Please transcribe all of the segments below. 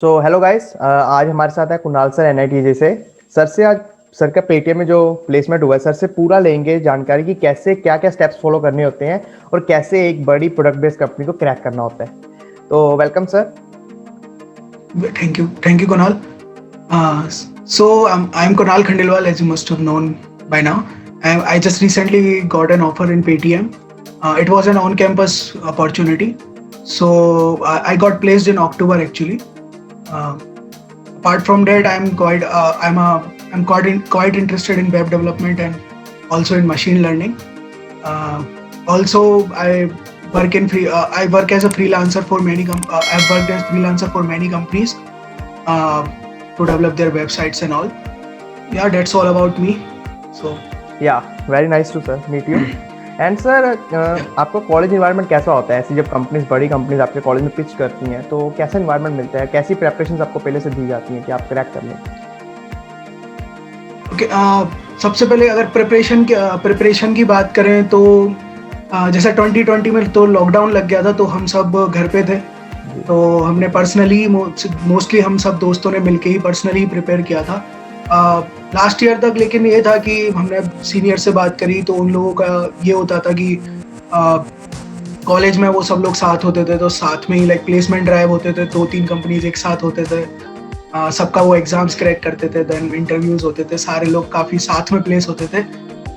तो hello guys, आज हमारे साथ है कुणाल सर एनआईटीजे से। सर से आज सर का पेटीएम में जो प्लेसमेंट हुआ है, सर से पूरा लेंगे जानकारी कि कैसे क्या क्या स्टेप्स फॉलो करने होते हैं और कैसे एक बड़ी प्रोडक्ट बेस्ड कंपनी को क्रैक करना होता है। तो welcome sir. Thank you, Kunal. I'm Kunal Khandelwal, as you must have known by now. I just recently got an offer in Paytm. It was an on-campus opportunity, so I got placed in October actually. Uh, Apart from that, I'm quite interested in web development and also in machine learning. Uh, Also, I work as a freelancer for I've worked as freelancer for many companies uh, to develop their websites and all. Yeah, that's all about me. So yeah very nice to sir meet you. And sir, आपको college environment कैसा होता है? ऐसी जब companies बड़ी companies आपके college में pitch करती हैं तो कैसा इन्वायरमेंट मिलता है, कैसी प्रेपरेशन आपको पहले से दी जाती हैं कि आप क्रैक कर लें? ओके, सबसे पहले अगर प्रिपरेशन की बात करें तो जैसा 2020 में तो लॉकडाउन लग गया था, तो हम सब घर पे थे। तो हमने पर्सनली मोस्टली हम सब दोस्तों ने मिलके ही पर्सनली प्रिपेयर किया था लास्ट ईयर तक। लेकिन ये था कि हमने सीनियर से बात करी तो उन लोगों का ये होता था कि कॉलेज में वो सब लोग साथ होते थे, तो साथ में ही लाइक प्लेसमेंट ड्राइव होते थे, 2-3 कंपनीज एक साथ होते थे। सबका वो एग्जाम्स क्रैक करते थे, देन इंटरव्यूज होते थे, सारे लोग काफ़ी साथ में प्लेस होते थे।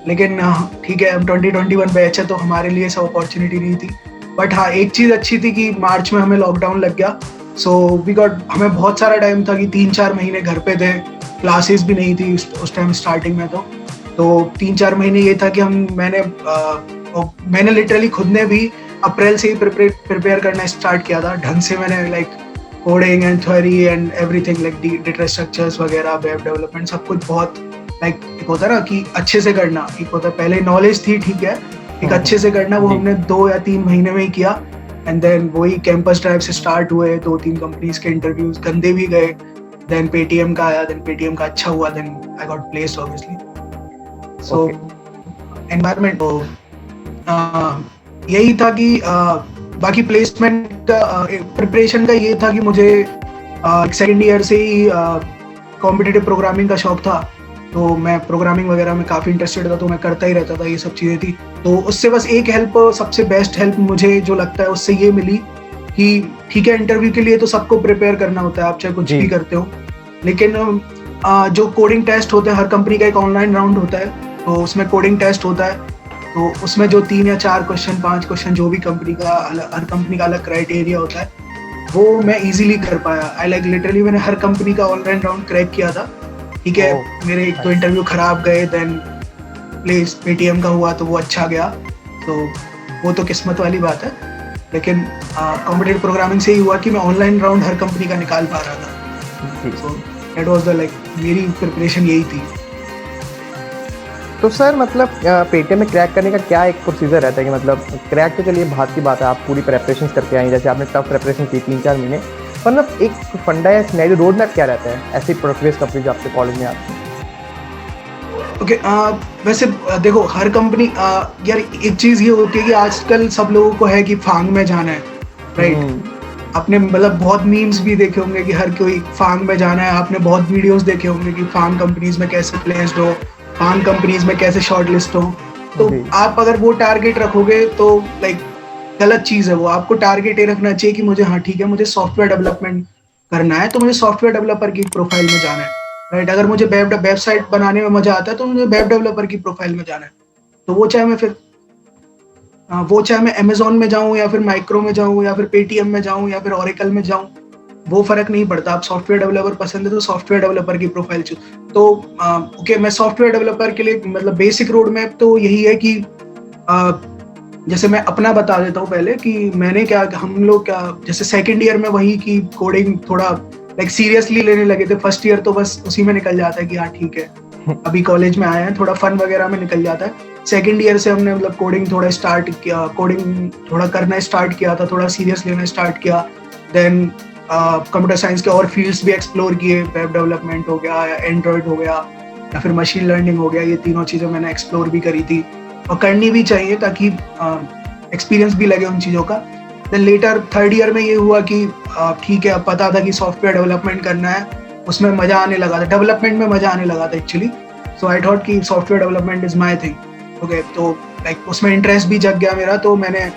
लेकिन ठीक है, हम 2021 बैच है तो हमारे लिए सब अपॉर्चुनिटी नहीं थी। बट हाँ, एक चीज़ अच्छी थी कि मार्च में हमें लॉकडाउन लग गया। सो हमें बहुत सारा टाइम था कि 3-4 महीने घर पे थे, क्लासेस भी नहीं थी उस टाइम स्टार्टिंग में। तो 3-4 महीने ये था कि मैंने लिटरली खुद ने भी अप्रैल से ही प्रिपेयर करना स्टार्ट किया था ढंग से। मैंने like coding and theory and everything, like data structures वगैरह, वेब डेवलपमेंट, सब कुछ बहुत लाइक एक होता है ना कि अच्छे से करना। एक होता है पहले नॉलेज थी, ठीक है, एक अच्छे से करना, वो हमने 2 या 3 महीने में ही किया। एंड देन वही कैंपस ड्राइव से स्टार्ट हुए, 2-3 कंपनीज के इंटरव्यूज गंदे भी गए। देन पेटीएम का आया, देन पेटीएम का अच्छा हुआ, then I got placed obviously. So environment तो यही था कि बाकी प्लेसमेंट का प्रिपरेशन का ये था कि मुझे सेकेंड ईयर से ही कॉम्पिटिटिव प्रोग्रामिंग का शौक था। तो मैं प्रोग्रामिंग वगैरह में काफ़ी इंटरेस्टेड था, तो मैं करता ही रहता था, ये सब चीज़ें थी। तो उससे बस एक हेल्प, सबसे बेस्ट हेल्प मुझे जो लगता है उससे ये मिली कि ठीक है, इंटरव्यू के लिए तो सबको प्रिपेयर करना होता है, आप चाहे कुछ भी करते हो। लेकिन जो कोडिंग टेस्ट होते हैं, हर कंपनी का एक ऑनलाइन राउंड होता है, तो उसमें कोडिंग टेस्ट होता है। तो उसमें जो 3 या 4 क्वेश्चन, 5 क्वेश्चन, जो भी हर कंपनी का अलग क्राइटेरिया होता है, वो मैं इजीली कर पाया। आई लाइक लिटरली मैंने हर कंपनी का ऑनलाइन राउंड क्रैक किया था। ठीक है, मेरे 1-2 इंटरव्यू खराब गए, देन प्लेस पेटीएम का हुआ तो वो अच्छा गया। तो वो तो किस्मत वाली बात है। लेकिन कॉम्पिटिटिव प्रोग्रामिंग से ही हुआ कि मैं ऑनलाइन राउंड हर कंपनी का निकाल पा रहा था। So that was the like मेरी प्रिपरेशन यही थी। तो सर मतलब पेटीएम में क्रैक करने का क्या एक प्रोसीजर रहता है कि मतलब क्रैक तो चलिए बात की बात है, आप पूरी प्रेपरेशन करके आए, जैसे आपने टफ प्रेपरेशन की 3-4 महीने, पर मतलब एक फंडा या सिनेरियो रोड मैप क्या रहता है ऐसी प्रोडक्ट बेस्ड कंपनी जो आपके कॉलेज में आती है? ओके, वैसे देखो, हर कंपनी यार एक चीज़ ये होती है कि आजकल सब लोगों को है कि फांग में जाना है, राइट? आपने मतलब बहुत मीम्स भी देखे होंगे कि हर कोई फांग में जाना है। आपने बहुत वीडियोस देखे होंगे कि फांग कंपनीज में कैसे प्लेस्ड हो, फांग कंपनीज में कैसे शॉर्ट लिस्ट हो। तो आप अगर वो टारगेट रखोगे तो लाइक गलत चीज़ है वो। आपको टारगेट ये रखना चाहिए कि मुझे, हाँ ठीक है, मुझे सॉफ्टवेयर डेवलपमेंट करना है, तो मुझे सॉफ्टवेयर डेवलपर की प्रोफाइल में जाना है, राइट? अगर मुझे वेबसाइट बनाने में मजा आता है तो मुझे वेब डेवलपर की प्रोफाइल में जाना है। तो वो चाहे मैं अमेजोन में जाऊं या फिर माइक्रो में जाऊं या फिर पेटीएम में जाऊं या फिर ओरेकल में जाऊं, वो फर्क नहीं पड़ता। आप सॉफ्टवेयर डेवलपर पसंद है तो सॉफ्टवेयर डेवलपर की प्रोफाइल चूज। तो ओके, मैं सॉफ्टवेयर डेवलपर के लिए मतलब बेसिक रोड मैप तो यही है कि जैसे मैं अपना बता देता हूँ पहले कि मैंने क्या, हम लोग क्या, जैसे सेकेंड ईयर में वही की कोडिंग थोड़ा लाइक सीरियसली लेने लगे थे। फर्स्ट ईयर तो बस उसी में निकल जाता है कि हाँ ठीक है, अभी कॉलेज में आए हैं, थोड़ा फन वगैरह में निकल जाता है। सेकेंड ईयर से हमने मतलब कोडिंग थोड़ा स्टार्ट किया, कोडिंग थोड़ा करना स्टार्ट किया था, थोड़ा सीरियस लेना स्टार्ट किया। देन कंप्यूटर साइंस के और फील्ड्स भी एक्सप्लोर किए, वेब डेवलपमेंट हो गया या एंड्रॉयड हो गया या फिर मशीन लर्निंग हो गया। ये तीनों चीज़ें मैंने एक्सप्लोर भी करी थी और करनी भी चाहिए ताकि एक्सपीरियंस भी लगे उन चीज़ों का। देन लेटर थर्ड ईयर में ये हुआ कि ठीक है, अब पता था कि सॉफ्टवेयर डेवलपमेंट करना है, उसमें मजा आने लगा था, डेवलपमेंट में मजा आने लगा था एक्चुअली। सो आई थॉट कि software development is my thing. Okay, तो लाइक उसमें इंटरेस्ट भी जग गया मेरा, तो मैंने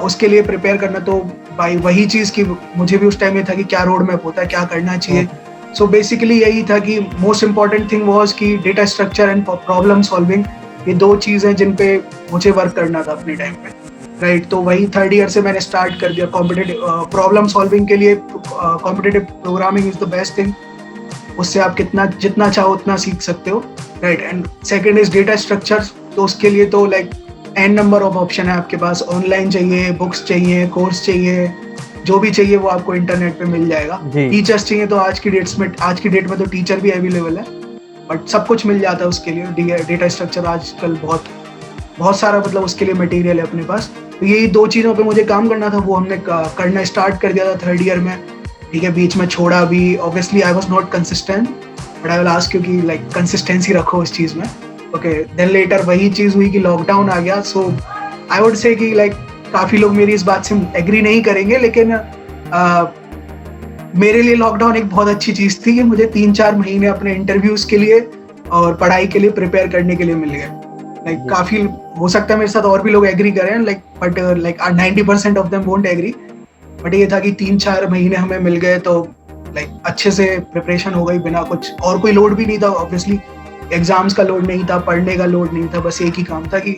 उसके लिए प्रिपेयर करना, तो भाई वही चीज़ कि मुझे भी उस टाइम ये था कि क्या रोड मैप होता है, क्या करना चाहिए। सो बेसिकली यही था कि मोस्ट इंपॉर्टेंट थिंग वाज कि data structure and problem solving, ये 2 चीज़ें जिन पे मुझे वर्क करना था अपने टाइम पे, राइट। तो वही थर्ड ईयर से मैंने स्टार्ट कर दिया कॉम्पिटिटिव प्रॉब्लम सॉल्विंग के लिए। Competitive programming is the best thing, उससे आप जितना चाहो उतना सीख सकते हो, right. And second is data structure, तो उसके लिए तो like an number of option है आपके पास, ऑनलाइन चाहिए, बुक्स चाहिए, कोर्स चाहिए, जो भी चाहिए वो आपको इंटरनेट पे मिल जाएगा। टीचर्स चाहिए तो आज की डेट में तो टीचर भी अवेलेबल है, बट सब कुछ मिल जाता है उसके लिए। डेटा स्ट्रक्चर आजकल बहुत सारा मतलब उसके लिए मटेरियल है अपने पास। तो यही 2 चीज़ों पे मुझे काम करना था, वो हमने करना स्टार्ट कर दिया था थर्ड ईयर में, ठीक है। बीच में छोड़ा भी, obviously I was not consistent, but I will ask you कि लाइक कंसिस्टेंसी रखो इस चीज़ में। ओके, देन लेटर वही चीज़ हुई कि लॉकडाउन आ गया। सो आई वुड से कि लाइक काफ़ी लोग मेरी इस बात से एग्री नहीं करेंगे, लेकिन मेरे लिए लॉकडाउन एक बहुत अच्छी चीज़ थी कि मुझे 3-4 महीने अपने इंटरव्यूज़ के लिए और पढ़ाई के लिए प्रिपेयर करने के लिए मिल गए। लाइक काफ़ी हो सकता है मेरे साथ और भी लोग एग्री करें, like but like 90% of them won't agree, but ये था कि 3-4 महीने हमें मिल गए, तो लाइक अच्छे से प्रिपरेशन हो गई, बिना कुछ और कोई लोड भी नहीं था। ऑब्वियसली एग्जाम्स का लोड नहीं था, पढ़ने का लोड नहीं था, बस एक ही काम था कि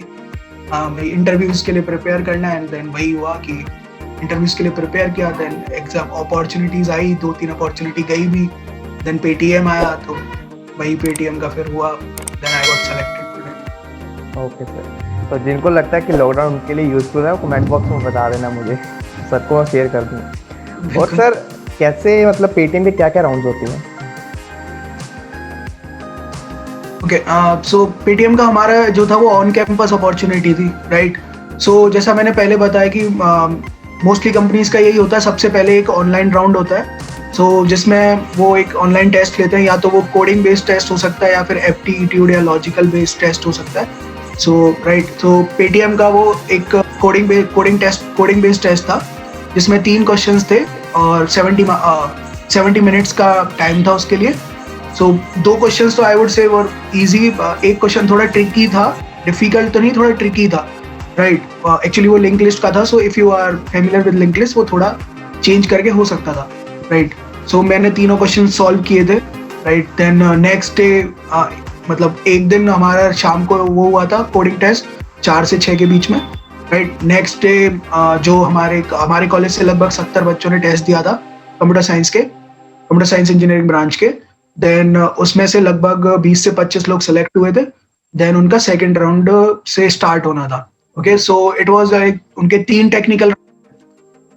हाँ भाई इंटरव्यूज़ के लिए प्रिपेयर करना है। एंड देन वही हुआ कि इंटरव्यूज़ के लिए प्रिपेयर किया, देन एग्जाम अपॉर्चुनिटीज़ आई, 2-3 अपॉर्चुनिटी गई भी, देन पेटीएम आया, तो वही पेटीएम का फिर हुआ, then I got selected. Okay sir, तो जिनको लगता है कि लॉकडाउन उनके लिए यूज़फुल है वो कमेंट बॉक्स में बता देना मुझे, सर को शेयर कर दूँ। और सर कैसे मतलब पेटीएम के क्या क्या राउंड्स होते हैं? ओके, सो पेटीएम का हमारा जो था वो ऑन कैंपस अपॉर्चुनिटी थी, राइट। सो जैसा मैंने पहले बताया कि मोस्टली कंपनीज का यही होता है, सबसे पहले एक ऑनलाइन राउंड होता है, सो जिसमें वो एक ऑनलाइन टेस्ट लेते हैं, या तो वो कोडिंग बेस्ड टेस्ट हो सकता है या फिर एप्टीट्यूड या लॉजिकल बेस्ड टेस्ट हो सकता है। सो राइट, तो पेटीएम का वो एक कोडिंग बेस्ड टेस्ट था, जिसमें 3 क्वेश्चंस थे और 70 मिनट्स का टाइम था उसके लिए। सो 2 क्वेश्चंस तो I would say very easy, एक क्वेश्चन थोड़ा ट्रिकी था, डिफिकल्ट तो नहीं, थोड़ा ट्रिकी था, राइट। एक्चुअली वो लिंक लिस्ट का था, so if you are familiar with link list वो थोड़ा चेंज करके हो सकता था, राइट। सो मैंने तीनों क्वेश्चन सॉल्व किए थे, राइट। देन नेक्स्ट डे मतलब एक दिन हमारा शाम को वो हुआ था कोडिंग टेस्ट 4 से 6 के बीच में, राइट। नेक्स्ट डे जो हमारे कॉलेज से लगभग 70 बच्चों ने टेस्ट दिया था कंप्यूटर साइंस इंजीनियरिंग ब्रांच के। देन उसमें से लगभग 20 से 25 लोग सेलेक्ट हुए थे, देन उनका सेकेंड राउंड से स्टार्ट होना था। Okay, so it was like उनके 3 टेक्निकल।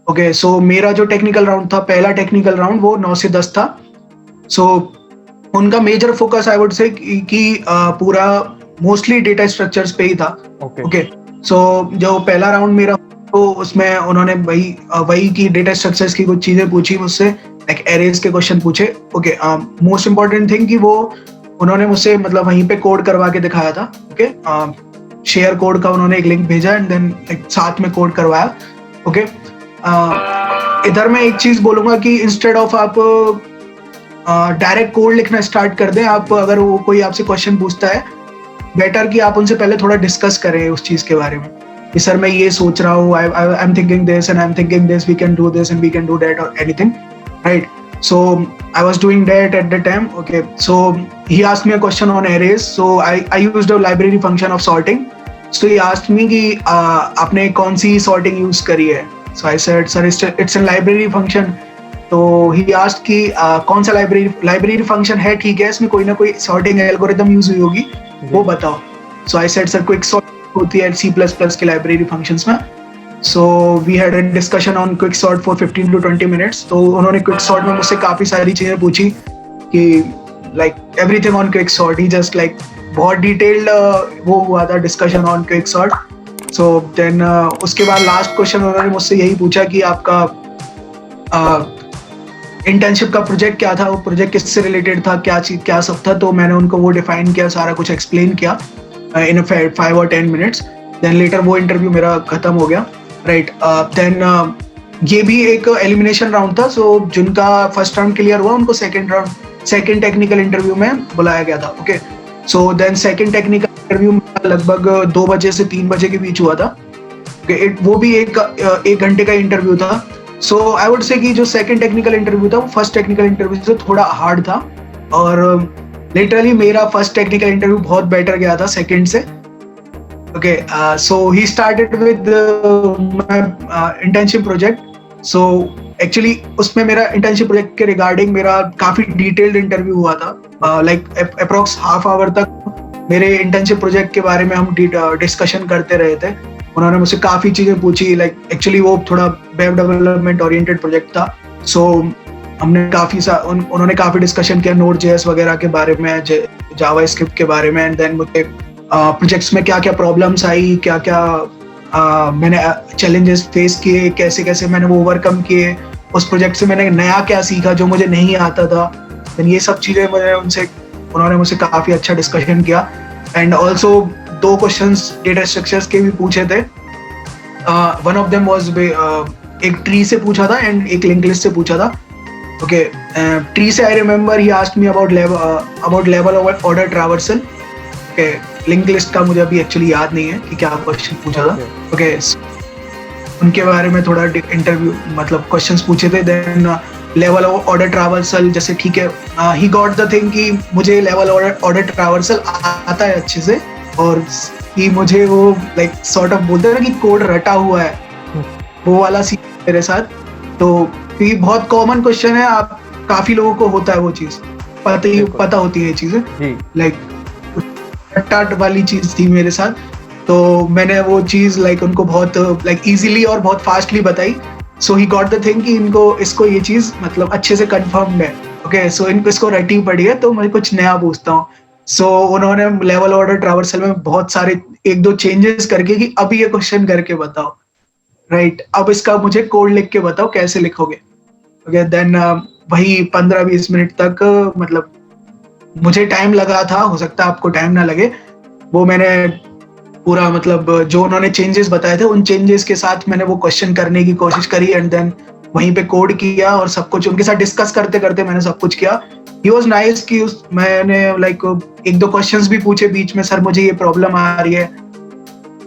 ओके, सो मेरा जो टेक्निकल राउंड था, पहला टेक्निकल राउंड वो 9 से 10 था। सो उनका मेजर फोकस आई वुड से कि पूरा मोस्टली डेटा स्ट्रक्चर्स पे ही था। ओके, सो जो पहला राउंड मेरा तो उसमें उन्होंने वही की डेटा स्ट्रक्चर्स की कुछ चीजें पूछी मुझसे, लाइक एरेज के क्वेश्चन पूछे। ओके, मोस्ट इंपॉर्टेंट थिंग कि वो उन्होंने मुझसे मतलब वहीं पे कोड करवा के दिखाया था। ओके, शेयर कोड का उन्होंने एक लिंक भेजा एंड देन साथ में कोड करवाया। ओके, इधर मैं एक चीज बोलूंगा कि इंस्टेड ऑफ आप डायरेक्ट कोड लिखना स्टार्ट कर दें, आप अगर वो कोई आपसे क्वेश्चन पूछता है, बेटर कि आप उनसे पहले थोड़ा डिस्कस करें उस चीज के बारे में कि सर मैं ये सोच रहा हूँ, I am thinking this and I am thinking this, we can do this and we can do that और anything, right. So I was doing that at the time. Okay, so he asked me a question on arrays. So I used a library function of sorting. So he asked me कि आपने कौन सी sorting use करी है. So I said, sir, it's a library function. तो he asked कि कौन सा library function है, ठीक है, इसमें कोई ना कोई sorting algorithm use हुई होगी, वो बताओ. So I said, sir, quick sort होती है C++ के library functions में. So we had a discussion on quicksort for 15 to 20 minutes. तो उन्होंने quicksort में मुझसे काफ़ी सारी चीज़ें पूछी कि like everything on quicksort. He just like बहुत detailed वो हुआ था discussion on quicksort. So then उसके बाद last question उन्होंने मुझसे यही पूछा कि आपका internship का project क्या था, वो project किससे related था, क्या सब था। तो मैंने उनको वो define किया, सारा कुछ explain किया in a 5 or 10 minutes. Then later वो interview मेरा खत्म हो गया, राइट। देन ये भी एक एलिमिनेशन राउंड था, सो जिनका फर्स्ट राउंड क्लियर हुआ उनको सेकंड टेक्निकल इंटरव्यू में बुलाया गया था। Okay, so then second technical interview लगभग 2 बजे से 3 बजे के बीच हुआ था। वो भी एक घंटे का इंटरव्यू था। सो आई वुड से कि जो सेकंड टेक्निकल इंटरव्यू था वो फर्स्ट टेक्निकल इंटरव्यू से थोड़ा हार्ड था, और लिटरली मेरा फर्स्ट टेक्निकल इंटरव्यू बहुत बेटर गया था सेकंड से। Okay, so he started with my internship project. So actually उसमें मेरा इंटर्नशिप प्रोजेक्ट के रिगार्डिंग मेरा काफी डिटेल्ड इंटरव्यू हुआ था। लाइक अप्रोक्स हाफ आवर तक मेरे इंटर्नशिप प्रोजेक्ट के बारे में हम डिस्कशन करते रहे थे। उन्होंने मुझसे काफी चीजें पूछी। लाइक एक्चुअली वो थोड़ा वेब डेवलपमेंट ओरिएंटेड प्रोजेक्ट था, सो हमने उन्होंने काफी डिस्कशन किया Node.js वगैरह के बारे में, जावास्क्रिप्ट के बारे में। एंड देन मुझे प्रोजेक्ट्स में क्या क्या प्रॉब्लम्स आई, क्या क्या मैंने चैलेंजेस फेस किए, कैसे कैसे मैंने वो ओवरकम किए, उस प्रोजेक्ट से मैंने नया क्या सीखा जो मुझे नहीं आता था। देन ये सब चीजें उन्होंने मुझसे काफी अच्छा डिस्कशन किया। And also 2 questions data structures के भी पूछे थे। वन ऑफ देम वाज एक ट्री से पूछा था एंड एक लिंक लिस्ट से पूछा था। ओके, ट्री से I remember he asked me about level order traversal. Okay, link list का मुझे अभी एक्चुअली याद नहीं है कि क्या क्वेश्चन पूछा था। ओके, उनके बारे में थोड़ा इंटरव्यू मतलब क्वेश्चंस पूछे थे। देन लेवल ऑर्डर ट्रावर्सल, जैसे ठीक है, ही गॉट द थिंग कि मुझे लेवल ऑर्डर ट्रावर्सल आता है अच्छे से, और कि मुझे वो लाइक सॉर्ट ऑफ बोलते हैं ना कि कोड रटा हुआ है, वो वाला सीन मेरे साथ। तो ये बहुत कॉमन क्वेश्चन है, आप काफी लोगों को होता है वो चीज, पता होती है ये चीजें, लाइक रटा वाली चीज थी मेरे साथ। तो मैंने वो चीज लाइक उनको बहुत लाइक इजीली और बहुत फास्टली बताई। सो ही गॉट द थिंग कि इसको ये चीज मतलब अच्छे से कंफर्म्ड है। ओके, सो इसको रटी पड़ी है, तो मैं कुछ नया पूछता हूँ। सो उन्होंने लेवल ऑर्डर ट्रावर्सल में बहुत सारे 1-2 चेंजेस करके कि अब ये क्वेश्चन करके बताओ, राइट, अब इसका मुझे कोड लिख के बताओ कैसे लिखोगे। ओके, देन वही 15-20 मिनट तक मतलब मुझे टाइम लगा था, हो सकता है आपको टाइम ना लगे। वो मैंने पूरा मतलब जो उन्होंने चेंजेस बताए थे उन चेंजेस के साथ मैंने वो क्वेश्चन करने की कोशिश करी, एंड देन वहीं पे कोड किया और सब कुछ उनके साथ डिस्कस करते करते मैंने सब कुछ किया। ही वाज नाइस कि मैंने लाइक 1-2 क्वेश्चंस भी पूछे बीच में, सर मुझे ये प्रॉब्लम आ रही है,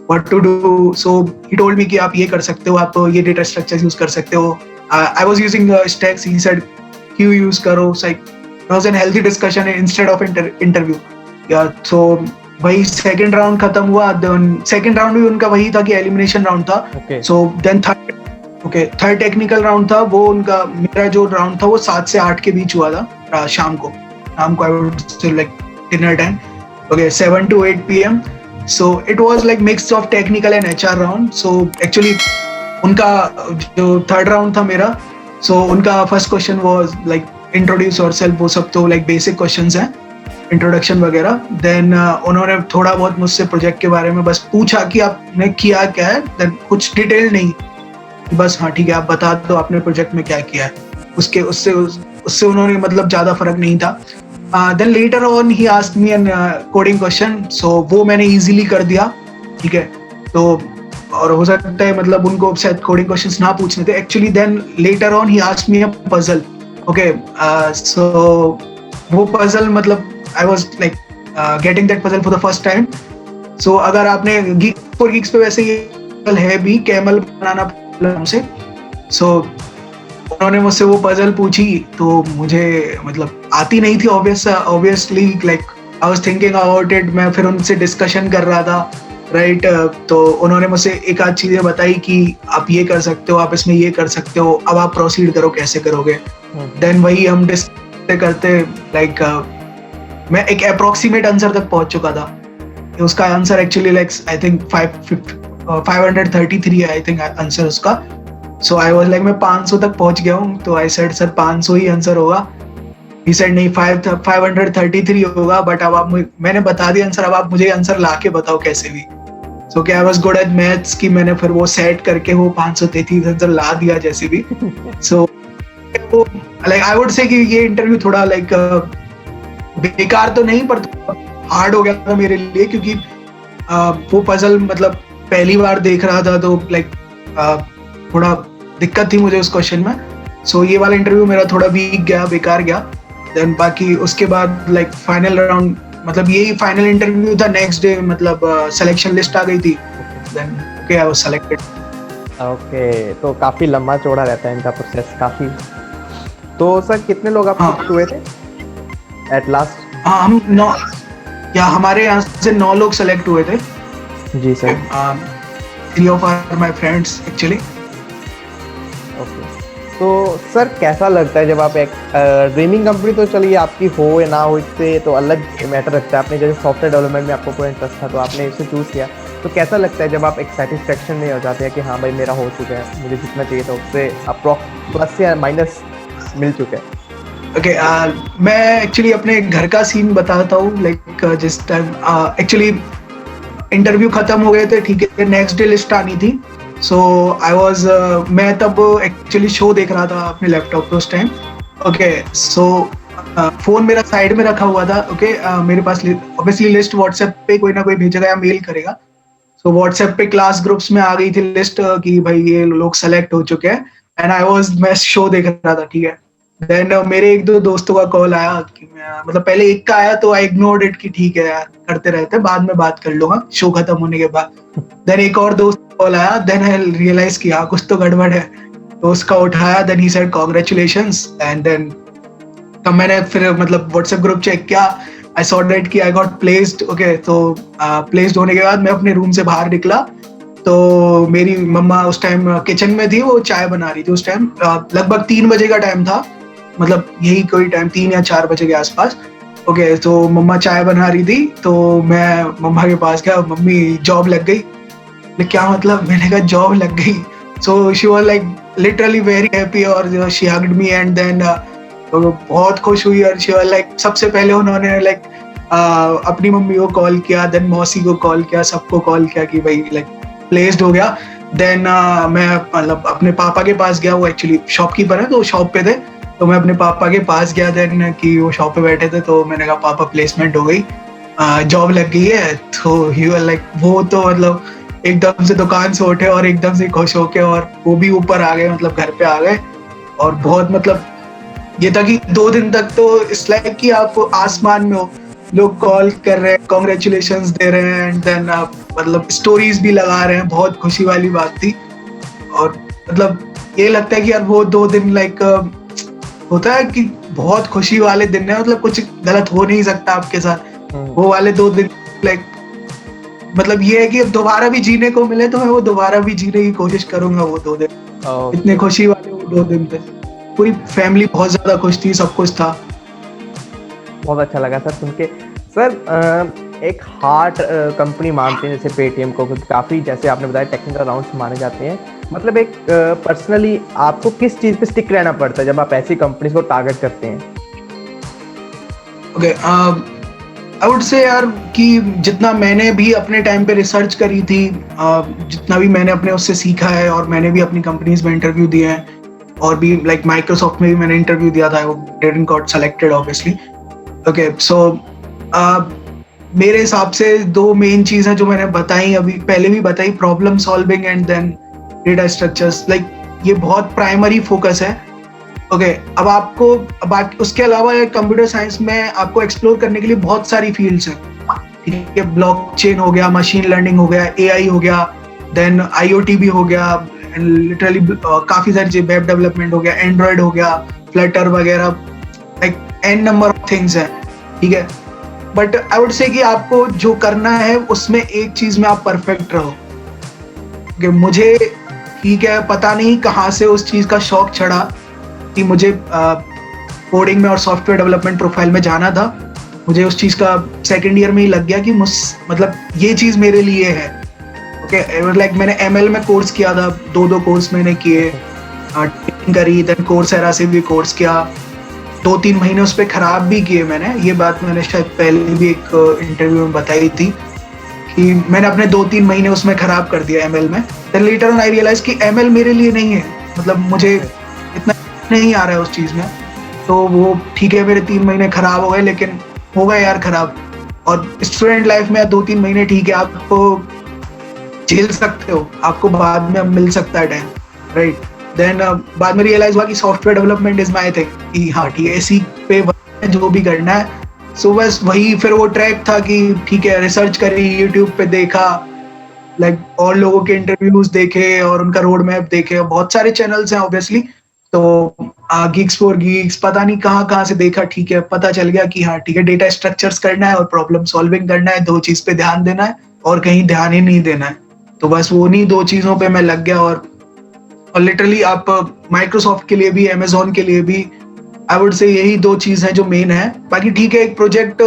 what to do. So he told me कि आप ये कर सकते हो, आप ये डेटा स्ट्रक्चर्स यूज कर सकते हो। I was using stacks, he said क्यों यूज करो। Like it was an healthy discussion instead of interview. या सो वही सेकंड राउंड खत्म हुआ। सेकंड राउंड भी उनका वही था कि एलिमिनेशन राउंड था। So then third technical round था, वो उनका, मेरा जो राउंड था वो 7 से 8 के बीच हुआ था शाम को आई वुड से like dinner time. Okay, 7 to 8 PM। So it was like mix of technical and HR round. So actually उनका जो थर्ड राउंड था मेरा, सो उनका first question was like introduce yourself, वो सब तो लाइक बेसिक क्वेश्चंस हैं, इंट्रोडक्शन वगैरह। देन उन्होंने थोड़ा बहुत मुझसे प्रोजेक्ट के बारे में बस पूछा कि आपने किया क्या है, देन कुछ डिटेल नहीं, बस हाँ ठीक है आप बता दो आपने प्रोजेक्ट में क्या किया है। उससे उन्होंने मतलब ज्यादा फर्क नहीं था। Then later on he asked me an coding question, so वो मैंने इजीली कर दिया, ठीक है। तो और हो सकता है मतलब उनको शायद कोडिंग क्वेश्चंस ना पूछने थे actually. Then later on he asked me a puzzle. Okay, so वो पजल मतलब I was like getting that puzzle for the first time. So अगर आपने Geeks पे वैसे ये है भी कैमल बनाना प्रॉब्लम से, so उन्होंने मुझसे वो पजल पूछी तो मुझे मतलब आती नहीं थी obviously like I was thinking about it। मैं फिर उनसे डिस्कशन कर रहा था, राइट। तो उन्होंने मुझसे एक आध चीजें बताई कि आप ये कर सकते हो, आप इसमें ये कर सकते हो, अब आप प्रोसीड करो कैसे करोगे। देन वही हम डिस्कस करते लाइक मैं एक अप्रोक्सीमेट आंसर तक पहुंच चुका था। उसका answer actually like I think 533 है आई थिंक आंसर उसका। सो आई वाज लाइक मैं 500 तक पहुंच गया हूँ। तो आई सेड सर 500 ही आंसर होगा। ही सेड नहीं 533 होगा, बट अब मैंने बता दिया आंसर, अब आप मुझे आंसर ला के बताओ कैसे भी। सो कि I was good at maths कि मैंने फिर वो सेट करके वो 533 आंसर ला दिया जैसे भी। सो लाइक आई वुड से कि ये इंटरव्यू थोड़ा लाइक बेकार तो नहीं पर हार्ड हो गया था मेरे लिए, क्योंकि वो पजल मतलब पहली बार देख रहा था, तो लाइक थोड़ा दिक्कत थी मुझे उस क्वेश्चन में। सो ये वाला इंटरव्यू मेरा थोड़ा वीक गया, बेकार गया। देन बाकी उसके बाद लाइक फाइनल राउंड, मतलब यही फाइनल इंटरव्यू था। नेक्स्ट डे मतलब सिलेक्शन लिस्ट आ गई थी। Then okay, I was selected. Okay, तो काफ़ी लंबा चौड़ा रहता है इनका प्रोसेस काफ़ी। तो सर कितने लोग आप हाँ। select हुए थे एट लास्ट? हाँ, हम 9 या हमारे यहाँ से 9 लोग सेलेक्ट हुए थे। जी sir. 3 of our my friends actually. Okay, तो सर कैसा लगता है जब आप एक ड्रीमिंग कंपनी, तो चलिए आपकी हो या ना हो, इससे तो अलग मैटर रखता है। आपने जैसे सॉफ्टवेयर डेवलपमेंट में आपको कोई इंटरेस्ट था तो आपने इसे चूज़ किया, तो कैसा लगता है जब आप एक सेटिस्फेक्शन में हो जाते हैं कि हाँ भाई मेरा हो चुका है, मुझे जितना चाहिए था उससे अप्रॉक्स प्लस या माइनस मिल चुका है? ओके, मैं एक्चुअली अपने घर का सीन बताता हूँ। लाइक जिस टाइम एक्चुअली इंटरव्यू खत्म हो गए थे, ठीक है, नेक्स्ट डे लिस्ट आनी थी। सो आई वाज, मैं तब एक्चुअली शो देख रहा था अपने लैपटॉप पे उस टाइम। ओके, सो फोन मेरा साइड में रखा हुआ था। ओके, मेरे पास ऑब्वियसली लिस्ट व्हाट्सएप पे कोई ना कोई भेजेगा या मेल करेगा। सो व्हाट्सएप पे क्लास ग्रुप्स में आ गई थी लिस्ट कि भाई ये लोग सेलेक्ट हो चुके हैं। एंड मैं शो देख रहा था, ठीक है। देन मेरे एक दो दोस्तों का कॉल आया कि मैं, मतलब पहले एक का आया तो आई इग्नोर्ड इट कि ठीक है यार, करते रहते, बाद में बात कर लूंगा शो खत्म होने के बाद। देन एक और दोस्त कॉल आया। देन आई रियलाइज कि हाँ कुछ तो गड़बड़ है। तो उसका उठाया। Then he said congratulations. And then तब मैंने फिर मतलब व्हाट्सएप ग्रुप चेक किया। आई सॉ दैट कि आई गॉट प्लेस्ड। ओके, तो प्लेस्ड होने के बाद मैं अपने रूम से बाहर निकला तो मेरी मम्मा उस टाइम किचन में थी, वो चाय बना रही थी। उस टाइम लगभग 3 बजे का टाइम था, मतलब यही कोई टाइम 3 या 4 बजे के आसपास। ओके, तो मम्मा चाय बना रही थी तो मैं मम्मा के पास गया, मम्मी जॉब लग गई। क्या मतलब? मैंने कहा जॉब लग गई। So she was like literally very happy और she hugged me. And then बहुत खुश हुई। और शी वाज लाइक, सबसे पहले उन्होंने लाइक अपनी मम्मी को कॉल किया, देन मौसी को कॉल किया, सबको कॉल किया कि भाई लाइक प्लेस्ड हो गया। देन मैं मतलब अपने पापा के पास गया। वो एक्चुअली शॉपकीपर है तो शॉप पे थे, तो मैं अपने पापा के पास गया। देन कि वो शॉप पे बैठे थे तो मैंने कहा पापा प्लेसमेंट हो गई, जॉब लग गई है। तो ही वाज लाइक, वो तो मतलब एकदम से दुकान से उठे और एकदम से खुश होके, और वो भी ऊपर आ गए, मतलब घर पे आ गए। और बहुत मतलब ये था कि 2 दिन तक तो इट्स लाइक कि आप आसमान में हो, लोग कॉल कर रहे हैं, कॉन्ग्रेचुलेशंस दे रहे हैं, एंड देन आप मतलब स्टोरीज भी लगा रहे हैं। बहुत खुशी वाली बात थी। और मतलब ये लगता है कि यार वो 2 दिन लाइक होता है कि बहुत खुशी वाले दिन है, मतलब कुछ गलत हो नहीं सकता आपके साथ। वो वाले 2 दिन लाइक मतलब ये है कि अब दोबारा भी जीने को मिले तो मैं वो दोबारा भी जीने की कोशिश करूंगा वो 2 दिन। इतने खुशी वाले वो 2 दिन थे। पूरी फैमिली बहुत ज्यादा खुश थी, सब कुछ था। बहुत अच्छा लगा सर सुन के। सर एक हार्ट कंपनी मानते हैं जैसे पेटीएम को, काफ़ी जैसे आपने बताया टेक्निकल राउंड्स माने जाते हैं। मतलब एक पर्सनली आपको किस चीज़ पे स्टिक रहना पड़ता है जब आप ऐसी कंपनीज को टारगेट करते हैं? ओके, आई वुड से यार कि जितना मैंने भी अपने टाइम पे रिसर्च करी थी, जितना भी मैंने अपने उससे सीखा है, और मैंने भी अपनी कंपनीज में इंटरव्यू दिए हैं, और भी लाइक माइक्रोसॉफ्ट में भी मैंने इंटरव्यू दिया था, वो didn't got selected obviously. Okay, so मेरे हिसाब से 2 मेन चीज हैं जो मैंने बताई, अभी पहले भी बताई, problem solving and then data structures. Like ये बहुत प्राइमरी फोकस है। ओके, अब आपको बाकी उसके अलावा कंप्यूटर साइंस में आपको एक्सप्लोर करने के लिए बहुत सारी फील्ड्स हैं, ठीक है। ब्लॉकचेन हो गया, मशीन लर्निंग हो गया, एआई हो गया, देन आईओटी भी हो गया, लिटरली काफी सारी चीज, वेब डेवलपमेंट हो गया, एंड्रॉइड हो गया, फ्लटर वगैरह, like an number of things है, ठीक है। बट आई वुड से कि आपको जो करना है उसमें एक चीज में आप परफेक्ट रहो। कि मुझे ठीक है, पता नहीं कहाँ से उस चीज का शौक चढ़ा कि मुझे कोडिंग में और सॉफ्टवेयर डेवलपमेंट प्रोफाइल में जाना था। मुझे उस चीज का सेकंड ईयर में ही लग गया कि मतलब ये चीज मेरे लिए है। ओके, लाइक मैंने एमएल में कोर्स किया था, 2 कोर्स मैंने किए, करी, देन कोर्सेरा से भी कोर्स किया, 2-3 महीने उस पर खराब भी किए मैंने। ये बात मैंने शायद पहले भी एक इंटरव्यू में बताई थी कि मैंने अपने 2-3 महीने उसमें खराब कर दिया एमएल में। Then later on I realise कि एमएल मेरे लिए नहीं है, मतलब मुझे इतना नहीं आ रहा है उस चीज में। तो वो ठीक है, मेरे 3 महीने खराब हो गए, लेकिन हो गए यार खराब। और स्टूडेंट लाइफ में 2-3 महीने ठीक है, आपको झेल सकते हो, आपको बाद में अब मिल सकता है टाइम, राइट। देन बाद में रियलाइज हुआ कि software development is my thing, कि हाँ ठीक है इसी पे जो भी करना है। सो बस वही फिर वो ट्रैक था कि ठीक है, रिसर्च करी, यूट्यूब पे देखा, लाइक और लोगों के इंटरव्यूज देखे और उनका रोड मैप देखे, बहुत सारे चैनल्स हैं ऑब्वियसली, तो गिग्स फॉर गिग्स पता नहीं कहाँ कहाँ से देखा, ठीक है पता चल गया कि हाँ ठीक है, डेटा स्ट्रक्चर्स करना है और प्रॉब्लम सॉल्विंग करना है, दो चीज पे ध्यान देना है और कहीं ध्यान ही नहीं देना है। तो बस वो नहीं दो चीजों पे मैं लग गया, और लिटरली आप माइक्रोसॉफ्ट के लिए भी, अमेजोन के लिए भी, आई वुड से यही दो चीज है जो मेन है। बाकी ठीक है, एक प्रोजेक्ट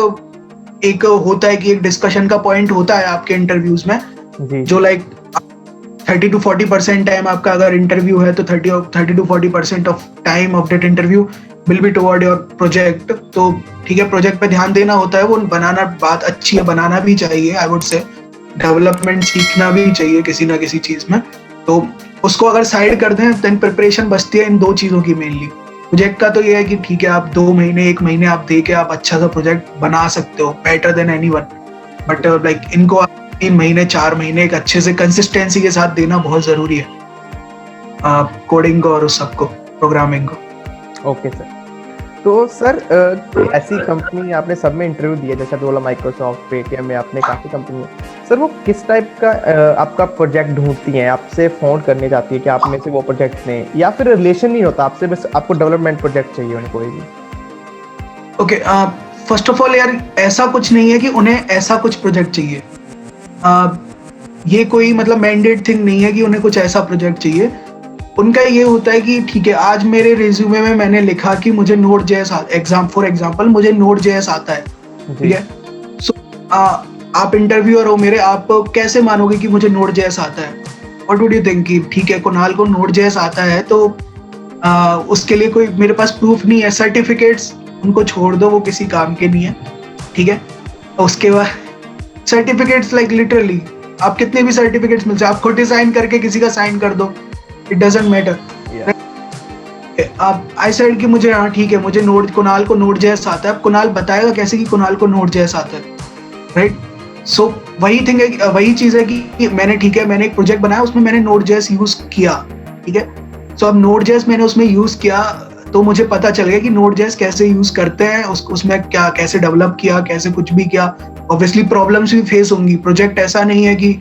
एक होता है कि एक डिस्कशन का पॉइंट होता है आपके इंटरव्यूज में, जो लाइक 30 to 40% टाइम आपका अगर इंटरव्यू है तो 30 to 40% of time of that interview will be toward your project. तो ठीक है, प्रोजेक्ट पे ध्यान देना होता है, वो बनाना बात अच्छी है, बनाना भी चाहिए, आई वुड से डेवलपमेंट सीखना भी चाहिए किसी ना किसी चीज में। तो उसको अगर साइड कर दें देन प्रिपरेशन बचती है इन दो चीजों की मेनली। प्रोजेक्ट का तो ये है कि ठीक है, आप 2 महीने 1 महीने आप दे के आप अच्छा सा प्रोजेक्ट बना सकते हो, better than anyone. But like इनको 3 महीने 4 महीने एक अच्छे से कंसिस्टेंसी के साथ देना बहुत जरूरी है, कोडिंग को और उस सबको, प्रोग्रामिंग को। Okay sir. तो सर ऐसी कंपनी आपने सब में इंटरव्यू दिया, जैसे बोला माइक्रोसॉफ्ट, पेटीएम में, आपने काफ़ी कंपनी है सर, वो किस टाइप का आपका प्रोजेक्ट ढूंढती हैं, आपसे फोन करने जाती है कि आप में से वो प्रोजेक्ट लें, या फिर रिलेशन नहीं होता आपसे, बस आपको डेवलपमेंट प्रोजेक्ट चाहिए उन्हें कोई भी? ओके, फर्स्ट ऑफ ऑल यार ऐसा कुछ नहीं है कि उन्हें ऐसा कुछ प्रोजेक्ट चाहिए, ये कोई मतलब मैंडेट थिंग नहीं है कि उन्हें कुछ ऐसा प्रोजेक्ट चाहिए। उनका ये होता है कि ठीक है, आज मेरे रिज्यूमे में मैंने लिखा कि मुझे Node.js फॉर एग्जांपल मुझे Node.js आता है, ठीक है। सो आप इंटरव्यूअर हो मेरे, आप कैसे मानोगे कि मुझे Node.js आता है? व्हाट वुड यू थिंक कि ठीक है, कुणाल को Node.js आता है, तो उसके लिए कोई मेरे पास प्रूफ नहीं है, सर्टिफिकेट्स उनको छोड़ दो, वो किसी काम के नहीं है, ठीक है। उसके बाद सर्टिफिकेट्स लाइक लिटरली आप कितने भी सर्टिफिकेट्स मिल जाए, आप खुद डिजाइन करके किसी का साइन कर दो, इट डजंट मैटर। आप आई सेड कि मुझे हाँ ठीक है, मुझे कुणाल को Node.js आता है, अब कुणाल बताएगा कैसे कि कुणाल को Node.js आता है, राइट। सो वही थिंग है, वही चीज है कि मैंने ठीक है, मैंने एक प्रोजेक्ट बनाया, उसमें मैंने Node.js यूज किया, ठीक है। सो अब Node.js मैंने उसमें यूज किया, तो मुझे पता चल गया कि Node.js कैसे यूज करते हैं, उसमें क्या कैसे डेवलप किया, कैसे कुछ भी किया। ऑब्वियसली प्रॉब्लम्स भी फेस होंगी, प्रोजेक्ट ऐसा नहीं है कि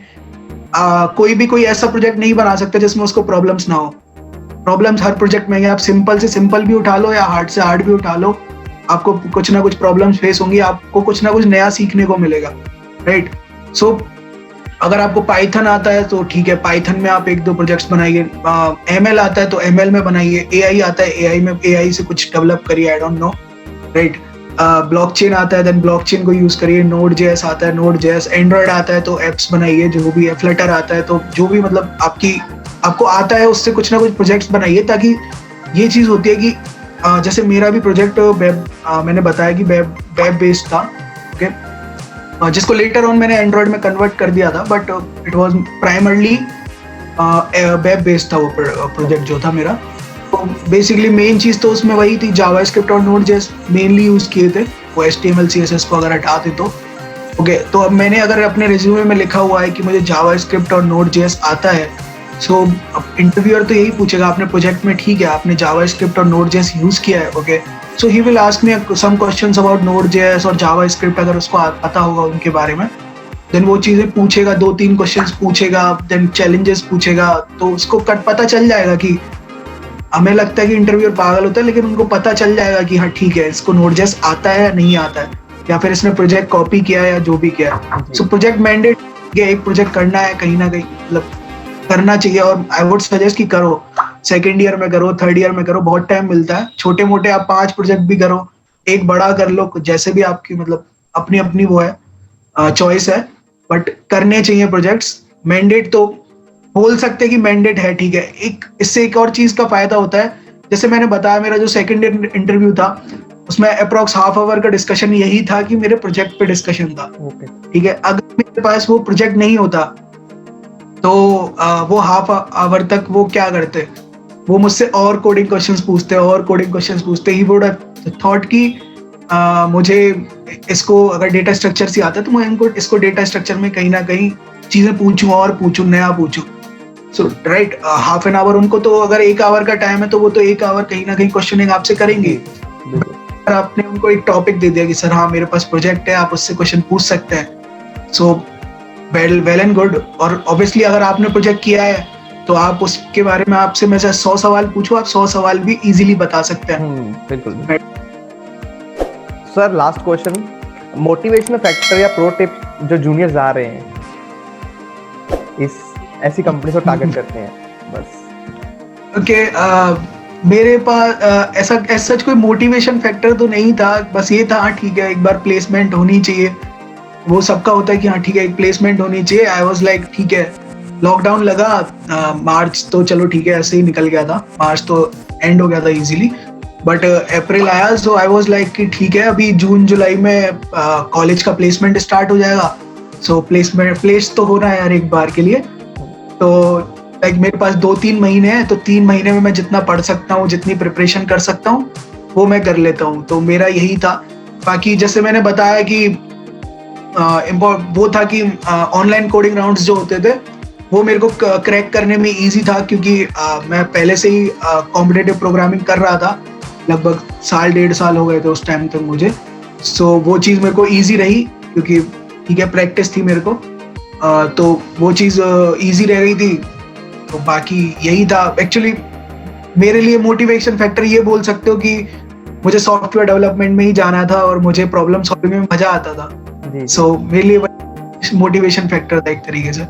कोई ऐसा प्रोजेक्ट नहीं बना सकता जिसमें उसको प्रॉब्लम्स ना हो। प्रॉब्लम्स हर प्रोजेक्ट में है, आप सिंपल से सिंपल भी उठा लो या हार्ड से हार्ड भी उठा लो, आपको कुछ ना कुछ प्रॉब्लम्स फेस होंगी, आपको कुछ ना कुछ नया सीखने को मिलेगा, राइट। सो अगर आपको पाइथन आता है तो ठीक है, पाइथन में आप 1-2 प्रोजेक्ट्स बनाइए, एमएल आता है तो एमएल में बनाइए, एआई आता है एआई में, एआई से कुछ डेवलप करिए, I don't know, right. Blockchain आता है देन ब्लॉकचेन को यूज करिए, Node.js आता है Node.js, एंड्रॉइड आता है तो एप्स बनाइए, जो भी है, फ्लटर आता है तो जो भी मतलब आपको आता है उससे कुछ ना कुछ प्रोजेक्ट्स बनाइए, ताकि ये चीज होती है कि जैसे मेरा भी प्रोजेक्ट मैंने बताया कि वेब बेस्ड था, ओके, जिसको लेटर ऑन मैंने एंड्रॉइड में कन्वर्ट कर दिया था, but it was primarily web based था वो प्रोजेक्ट जो था मेरा। तो बेसिकली मेन चीज तो उसमें वही थी, जावास्क्रिप्ट और Node.js मेनली यूज किए थे, वो HTML CSS को अगर हटाते तो ओके। तो अब मैंने अगर अपने रिज्यूमे में लिखा हुआ है कि मुझे जावास्क्रिप्ट और Node.js आता है, सो इंटरव्यूअर तो यही पूछेगा आपने प्रोजेक्ट में, ठीक है आपने जावास्क्रिप्ट और Node.js यूज किया है, okay, so he will ask me some questions about Node.js और जावास्क्रिप्ट, अगर उसको पता होगा उनके बारे में, देन वो चीजें पूछेगा, 2-3 क्वेश्चंस पूछेगा, देन चैलेंजेस पूछेगा, तो उसको पता चल जाएगा कि हमें लगता है कि इंटरव्यूअर पागल होता है, लेकिन उनको पता चल जाएगा कि हाँ ठीक है, इसको Node.js आता है या नहीं आता है, या फिर इसने प्रोजेक्ट कॉपी किया है या जो भी किया है। सो प्रोजेक्ट मैंडेट, एक प्रोजेक्ट करना है कहीं ना कहीं, मतलब करना चाहिए, और आई वुड सजेस्ट कि करो, सेकेंड ईयर में करो, थर्ड ईयर में करो, बहुत टाइम मिलता है, छोटे मोटे आप 5 प्रोजेक्ट भी करो, एक बड़ा कर लो, जैसे भी आपकी मतलब अपनी अपनी वो है चॉइस है, बट करने चाहिए प्रोजेक्ट्स। मैंडेट तो बोल सकते हैं कि मैंडेट है, ठीक है। इससे एक और चीज का फायदा होता है, जैसे मैंने बताया मेरा जो सेकंड इंटरव्यू था उसमें अप्रॉक्स हाफ आवर का डिस्कशन यही था कि मेरे प्रोजेक्ट पे डिस्कशन था, ठीक है। अगर मेरे पास वो प्रोजेक्ट नहीं होता तो वो हाफ आवर तक वो क्या करते, वो मुझसे और कोडिंग क्वेश्चंस पूछते, ही वुड हैव थॉट कि मुझे इसको अगर डेटा स्ट्रक्चर से आता है तो मैं इसको डेटा स्ट्रक्चर में कहीं ना कहीं चीजें पूछूं और पूछूं, नया पूछूं। सो राइट, हाफ एन आवर उनको, तो अगर 1 आवर का टाइम है तो वो तो 1 आवर कहीं ना कहीं क्वेश्चनिंग आपसे करेंगे। अगर आपने उनको एक टॉपिक दे दिया कि सर हाँ मेरे पास प्रोजेक्ट है, आप उससे क्वेश्चन पूछ सकते हैं, सो वेल एंड गुड। और ऑब्वियसली अगर आपने प्रोजेक्ट किया है तो आप उसके बारे में, आपसे मैं 100 सवाल पूछूं, आप 100 सवाल भी इजीली बता सकते हैं। बिल्कुल। Sir last question, motivational factor या प्रो टिप जो जूनियर्स आ रहे हैं इस ऐसी कंपनी को टारगेट करते हैं बस। ओके, मेरे पास ऐसा सच कोई मोटिवेशन फैक्टर तो नहीं था, बस ये था ठीक है एक बार प्लेसमेंट होनी चाहिए। वो सबका होता है कि हाँ ठीक है एक प्लेसमेंट होनी चाहिए। आई वाज लाइक ठीक है, लॉकडाउन लगा मार्च तो चलो ठीक है ऐसे ही निकल गया था, मार्च तो एंड हो गया था इजीली, बट अप्रैल आया तो आई वाज लाइक कि ठीक है अभी जून जुलाई में कॉलेज का प्लेसमेंट स्टार्ट हो जाएगा, सो प्लेस तो होना है यार एक बार के लिए। तो लाइक मेरे पास 2-3 महीने हैं, तो 3 महीने में मैं जितना पढ़ सकता हूँ, जितनी प्रिपरेशन कर सकता हूँ वो मैं कर लेता हूँ। तो मेरा यही था। बाकी जैसे मैंने बताया कि वो था कि ऑनलाइन कोडिंग राउंड्स जो होते थे वो मेरे को क्रैक करने में इजी था, क्योंकि मैं पहले से ही कॉम्पिटिटिव प्रोग्रामिंग कर रहा था, लगभग 1.5 साल हो गए थे उस टाइम तक मुझे। सो वो चीज़ मेरे को इजी रही, क्योंकि ठीक है प्रैक्टिस थी मेरे को, तो वो चीज़ इजी रह गई थी। तो बाकी यही था एक्चुअली मेरे लिए मोटिवेशन फैक्टर। ये बोल सकते हो कि मुझे सॉफ्टवेयर डेवलपमेंट में ही जाना था और मुझे प्रॉब्लम सॉल्विंग में मजा आता था। सो मेरे लिए मोटिवेशन फैक्टर था एक तरीके से।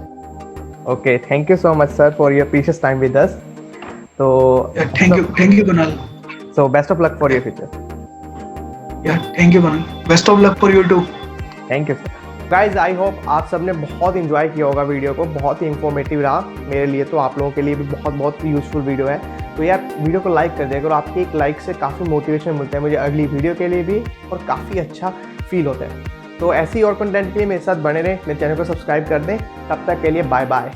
Okay, thank you so much sir for your precious time with us. तो thank you Kunal. So best of luck for your future. Thank you Kunal, best of luck for you too. Thank you sir. Guys I hope आप सबने बहुत enjoy किया होगा video को, बहुत ही informative रहा मेरे लिए, तो आप लोगों के लिए भी बहुत ही यूजफुल वीडियो है। तो यार वीडियो को लाइक कर दिया करो, आपके एक लाइक से काफ़ी मोटिवेशन मिलता है मुझे अगली वीडियो के लिए भी, और काफ़ी अच्छा फील होता है। तो ऐसी और कंटेंट के लिए मेरे साथ बने रहें, मेरे चैनल को सब्सक्राइब कर दें। तब तक के लिए बाय बाय।